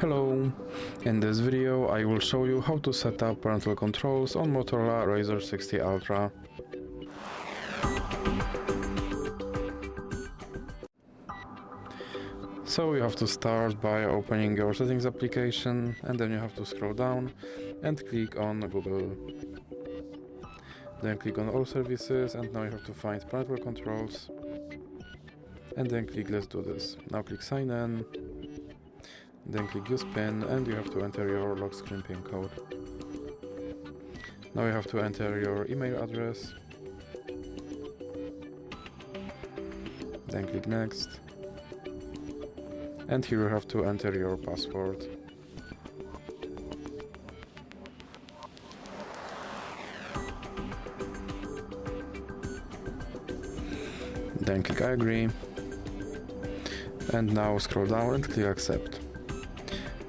Hello! In this video I will show you how to set up parental controls on Motorola Razr 60 Ultra. So you have to start by opening your settings application, and then you have to scroll down and click on Google. Then click on all services, and now you have to find parental controls. And then click let's do this. Now click sign in. Then click use PIN, and you have to enter your lock screen PIN code. Now you have to enter your email address. Then click next. And here you have to enter your password. Then click I agree. And now scroll down and click accept.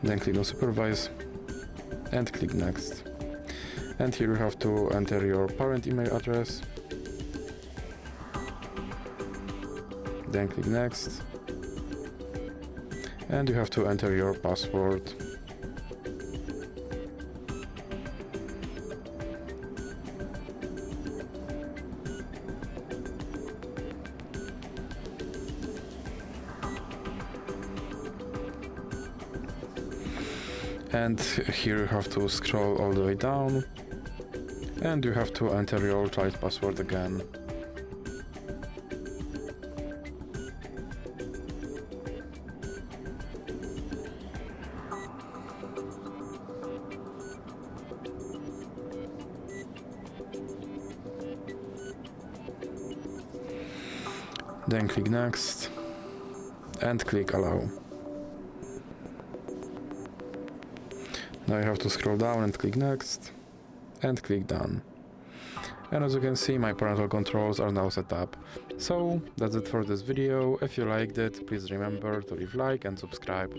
Then click on supervise and click next. And here you have to enter your parent email address. Then click next. And you have to enter your password. And here you have to scroll all the way down, and you have to enter your child password again. Then click next and click allow. Now you have to scroll down and click next and click done. And as you can see, my parental controls are now set up. So that's it for this video. If you liked it, please remember to leave like and subscribe.